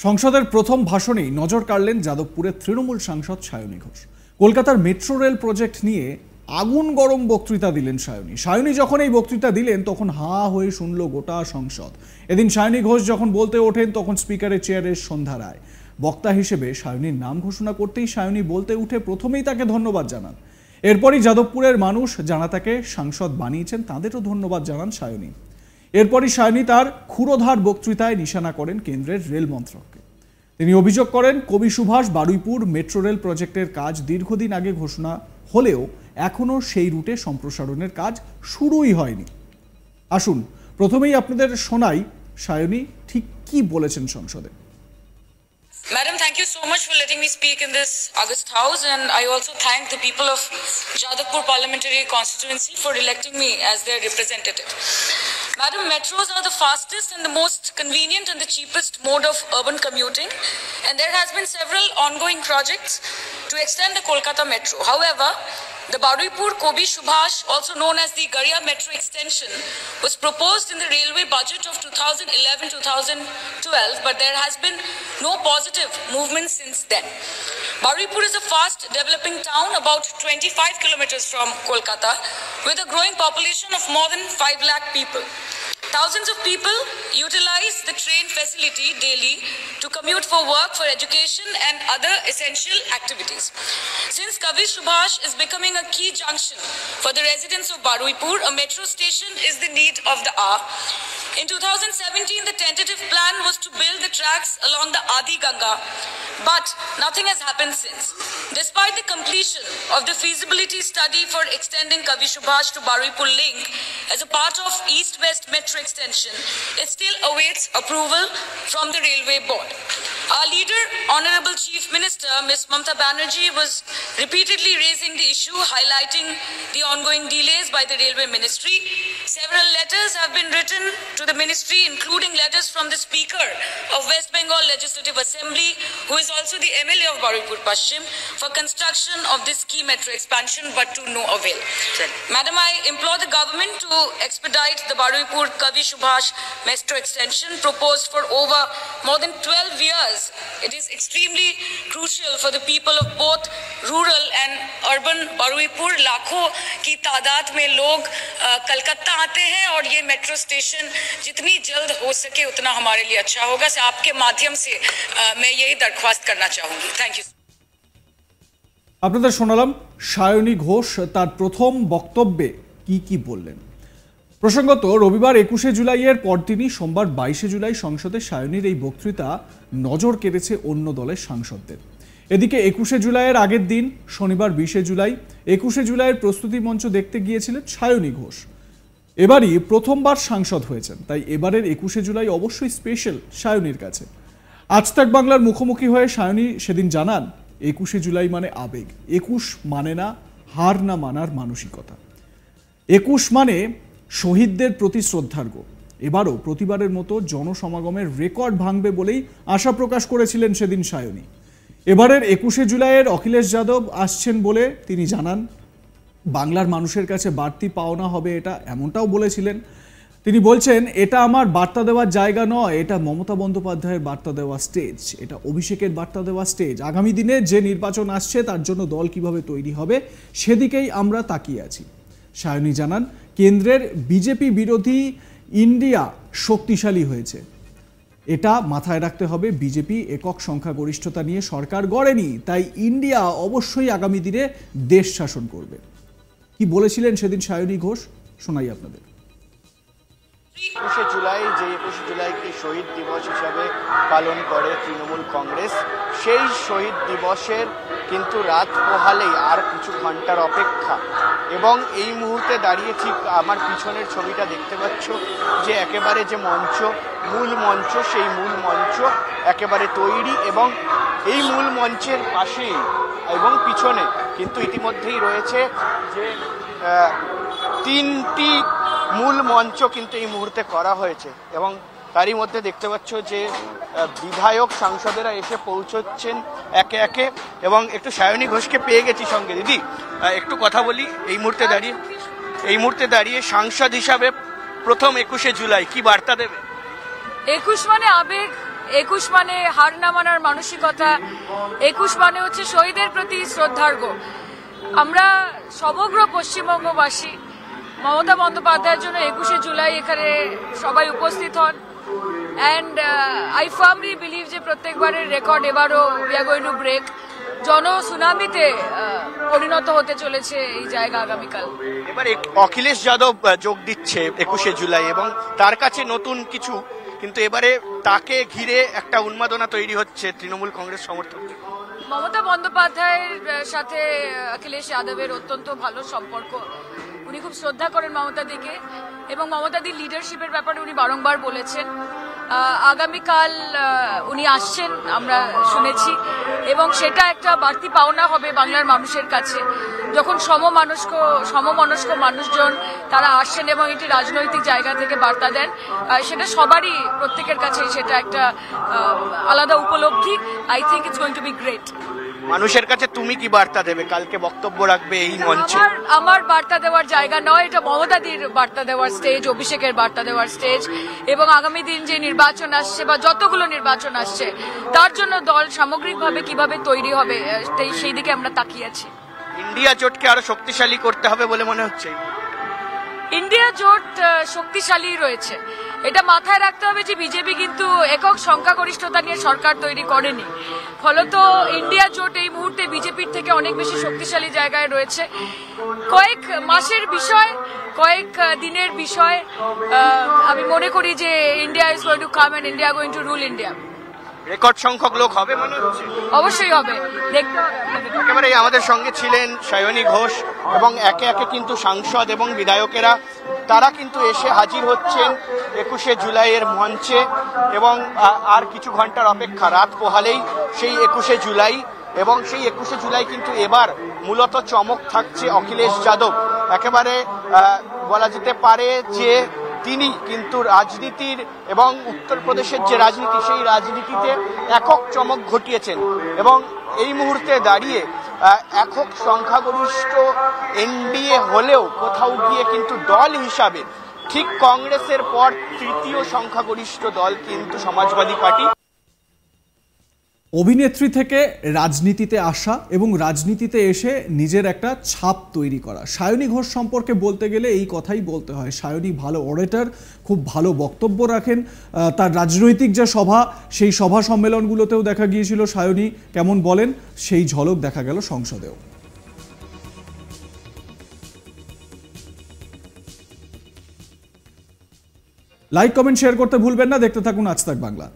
সংসদের প্রথম ভাষণেই নজর কাড়লেন যাদবপুরের তৃণমূল সাংসদ সায়নী ঘোষ। কলকাতার মেট্রো রেল প্রজেক্ট নিয়ে আগুন গরম বক্তৃতা দিলেন সায়নী। সায়নী যখন এই বক্তৃতা দিলেন তখন হা হয়ে শুনল গোটা সংসদ। এদিন সায়নী ঘোষ যখন বলতে ওঠেন তখন স্পিকারের চেয়ারে সন্ধ্যা রায় বক্তা হিসেবে সায়নীর নাম ঘোষণা করতেই সায়নী বলতে উঠে প্রথমেই তাকে ধন্যবাদ জানান। এরপরই যাদবপুরের মানুষ যারা তাকে সাংসদ বানিয়েছেন তাদেরও ধন্যবাদ জানান সায়নী। এরপরই সায়নী তার ক্ষুরোধার বক্তৃতায় নিশানা করেন কেন্দ্রের রেল মন্ত্রককে। তিনি অভিযোগ করেন কবি সুভাষ বারুইপুর মেট্রো রেল প্রজেক্টের কাজ দীর্ঘদিন আগে ঘোষণা হলেও এখনো সেই রুটে সম্প্রসারণের কাজ শুরুই হয়নি। আসুন প্রথমেই আপনাদের শোনাই সায়নী ঠিক কি বলেছেন সংসদে। Madam, thank you so much for letting me speak in this August House, and I also thank the people of Jadavpur Parliamentary Constituency for electing me as their representative. Madam, metros are the fastest and the most convenient and the cheapest mode of urban commuting, and there has been several ongoing projects to extend the Kolkata metro. However, the Baruipur Kobi Subhash, also known as the Garia Metro extension, was proposed in the railway budget of 2011-2012, but there has been no positive movement since then. Baruipur is a fast developing town about 25 kilometers from Kolkata with a growing population of more than 5 lakh people. Thousands of people utilize the train facility daily to commute for work, for education and other essential activities. Since Kavi Subhash is becoming a key junction for the residents of Baruipur, a metro station is the need of the hour. In 2017, the tentative plan was to build the tracks along the Adi Ganga, but nothing has happened since. Despite the completion of the feasibility study for extending Kavi Subhash to Baruipur link as a part of East-West Metro extension, it still awaits approval from the Railway Board. Our leader, Honorable Chief Minister, Ms. Mamata Banerjee, was repeatedly raising the issue, highlighting the ongoing delays by the Railway Ministry. Several letters have been written to the ministry, including letters from the Speaker of West Bengal Legislative Assembly, who is also the MLA of Baruipur Paschim, for construction of this key metro expansion, but to no avail. Madam, I implore the government to expedite the Baruipur Kavi Subhash metro extension proposed for over more than 12 years. It is extremely crucial for the people of both rural and urban Baruipur. लाखों की तादाद में लोग कलकत्ता आते हैं और ये metro station जितनी जल्द हो सके उतना हमारे लिए अच्छा होगा। से आपके माध्यम से मैं यही दरख्वास्त करना चाहूंगी। Thank you. আপনাদের শোনালাম সায়নী ঘোষ তার প্রথম বক্তব্যে কি বললেন। প্রসঙ্গত রবিবার 21শে জুলাইয়ের পরদিনই সোমবার 22শে জুলাই সংসদে সায়নীর এই বক্তৃতা নজর কেড়েছে অন্য দলের সাংসদদের। এদিকে 21শে জুলাইয়ের আগের দিন শনিবার 20শে জুলাই 21শে জুলাইয়ের প্রস্তুতি মঞ্চ দেখতে গিয়েছিলেন সায়নী ঘোষ। এবারই প্রথমবার সাংসদ হয়েছেন, তাই এবারের 21শে জুলাই অবশ্যই স্পেশাল সায়নীর কাছে। আজ তাক বাংলার মুখোমুখি হয়ে সায়নী সেদিন জানান 21শে জুলাই মানে আবেগ, 21 মানে না হার না মানার মানসিকতা, 21 মানে শহীদদের প্রতি শ্রদ্ধার্ঘ্য। এবারও প্রতিবারের মতো জনসমাগমের রেকর্ড ভাঙবে বলেই আশা প্রকাশ করেছিলেন সেদিন সায়নী। এবারের 21শে জুলাইয়ের অখিলেশ যাদব আসছেন বলে তিনি জানান। বাংলার মানুষের কাছে বাড়তি পাওনা হবে এটা, এমনটাও বলেছিলেন। তিনি বলছেন এটা আমার বার্তা দেওয়ার জায়গা নয়, এটা মমতা বন্দ্যোপাধ্যায়ের বার্তা দেওয়া স্টেজ, এটা অভিষেকের বার্তা দেওয়া স্টেজ। আগামী দিনে যে নির্বাচন আসছে তার জন্য দল কিভাবে তৈরি হবে সেদিকেই আমরা তাকিয়ে আছি। সায়নী জানান কেন্দ্রের বিজেপি বিরোধী ইন্ডিয়া শক্তিশালী হয়েছে, এটা মাথায় রাখতে হবে। বিজেপি একক সংখ্যাগরিষ্ঠতা নিয়ে সরকার গড়েনি, তাই ইন্ডিয়া অবশ্যই আগামী দিনে দেশ শাসন করবে। কি বলেছিলেন সেদিন সায়নী ঘোষ শোনাই আপনাদের। 21শে জুলাই যে 21শে জুলাইকে শহীদ দিবস হিসাবে পালন করে তৃণমূল কংগ্রেস, সেই শহীদ দিবসের কিন্তু রাত পোহালেই আর কিছু ঘন্টার অপেক্ষা। এবং এই মুহূর্তে দাঁড়িয়ে ঠিক আমার পিছনের ছবিটা দেখতে পাচ্ছ যে একেবারে যে মঞ্চ, মূল মঞ্চ, সেই মূল মঞ্চ একেবারে তৈরি এবং এই মূল মঞ্চের পাশেই এবং পিছনে কিন্তু ইতিমধ্যেই রয়েছে যে 3টি মূল মঞ্চ কিন্তু এই মুহূর্তে করা হয়েছে এবং তারই মধ্যে দেখতে পাচ্ছ যে বিধায়ক সাংসদেরা এসে পৌঁছচ্ছেন একে একে। এবং একটু সায়নী ঘোষকে পেয়ে গেছি সঙ্গে। দিদি একটু কথা বলি, এই মুহূর্তে দাঁড়িয়ে সাংসদ হিসাবে প্রথম 21শে জুলাই কি বার্তা দেবে? 21 মানে আবেগ, 21 মানে হার না মানার মানসিকতা, 21 মানে হচ্ছে শহীদের প্রতি শ্রদ্ধার্ঘ। আমরা সমগ্র পশ্চিমবঙ্গবাসী মমতা বন্দ্যোপাধ্যায়ের জন্য 21শে জুলাই এখানে সবাই উপস্থিত হন। অ্যান্ড আই ফার্মলি বিলিভ যে প্রত্যেকবারের রেকর্ড এবারও we are going to break. জন সুনামিতে পরিণত হতে চলেছে এই জায়গা আগামীকাল। এবার অখিলেশ যাদব যোগ দিচ্ছে 21শে জুলাই এবং তার কাছে নতুন কিছু, কিন্তু এবারে তাকে ঘিরে একটা উন্মাদনা তৈরি হচ্ছে তৃণমূল কংগ্রেস সমর্থকদের। মমতা বন্দ্যোপাধ্যায়ের সাথে অখিলেশ যাদবের অত্যন্ত ভালো সম্পর্ক। উনি খুব শ্রদ্ধা করেন মমতাদিকে এবং মমতাদির লিডারশিপের ব্যাপারে উনি বারংবার বলেছেন। আগামীকাল উনি আসছেন আমরা শুনেছি, এবং সেটা একটা বাড়তি পাওনা হবে বাংলার মানুষের কাছে যখন সমমনস্ক মানুষজন তারা আসছেন এবং একটি রাজনৈতিক জায়গা থেকে বার্তা দেন। সেটা সবারই প্রত্যেকের কাছে সেটা একটা আলাদা উপলব্ধি। I think it's going to be great. মানুষের কাছে তুমি কি বার্তা দেবে? কালকে বক্তব্য রাখবে এই মঞ্চে। আমার বার্তা দেওয়ার জায়গা নয়, এটা মমতাদির বার্তা দেওয়ার স্টেজ, অভিষেকের বার্তা দেওয়ার স্টেজ। এবং আগামী দিন যে নির্বাচন আসছে বা যতগুলো নির্বাচন আসছে তার জন্য দল সামগ্রিকভাবে কিভাবে তৈরি হবে সেই দিকে আমরা তাকিয়ে আছি। ইন্ডিয়া জোটকে আরো শক্তিশালী করতে হবে বলে মনে হচ্ছে। ইন্ডিয়া জোট শক্তিশালী রয়েছে, এটা মাথায় রাখতে হবে যে বিজেপি কিন্তু একক সংখ্যাগরিষ্ঠতা নিয়ে সরকার তৈরি করেনি। ফলত ইন্ডিয়া জোট এই মুহূর্তে বিজেপির থেকে অনেক বেশি শক্তিশালী জায়গায় রয়েছে। কয়েক মাসের বিষয়, কয়েক দিনের বিষয়। আমি মনে করি যে India is going to come and India going to rule India. Record সংখ্যক লোক হবে মনে হচ্ছে। অবশ্যই হবে, দেখতে হবে। একেবারে আমাদের সঙ্গে ছিলেন সায়নী ঘোষ এবং একে একে কিন্তু সাংসদ এবং বিধায়কেরা তারা কিন্তু এসে হাজির হচ্ছেন 21শে জুলাইয়ের মঞ্চে। এবং আর কিছু ঘন্টার অপেক্ষা, রাত পোহালেই সেই 21শে জুলাই। এবং সেই 21শে জুলাই কিন্তু এবার মূলত চমক থাকছে অখিলেশ যাদব। একেবারে বলা যেতে পারে যে তিনি কিন্তু রাজনীতির এবং উত্তরপ্রদেশের যে রাজনীতি সেই রাজনীতিতে একক চমক ঘটিয়েছেন। এবং এই মুহূর্তে দাঁড়িয়ে একক সংখ্যাগরিষ্ঠ এনডিএ হলেও কোথাও গিয়ে কিন্তু দল হিসাবে ঠিক কংগ্রেসের পর তৃতীয় সংখ্যাগরিষ্ঠ দল কিন্তু সমাজবাদী পার্টি। অভিনেত্রী থেকে রাজনীতিতে আসা এবং রাজনীতিতে এসে নিজের একটা ছাপ তৈরি করা। সায়নী ঘোষ সম্পর্কে বলতে গেলে এই কথাই বলতে হয়। সায়নী ভালো অরেটর, খুব ভালো বক্তব্য রাখেন। তার রাজনৈতিক যে সভা, সেই সভা সম্মেলনগুলোতেও দেখা গিয়েছিল সায়নী কেমন বলেন, সেই ঝলক দেখা গেল সংসদেও। লাইক, কমেন্ট, শেয়ার করতে ভুলবেন না। দেখতে থাকুন আজ তাক বাংলা।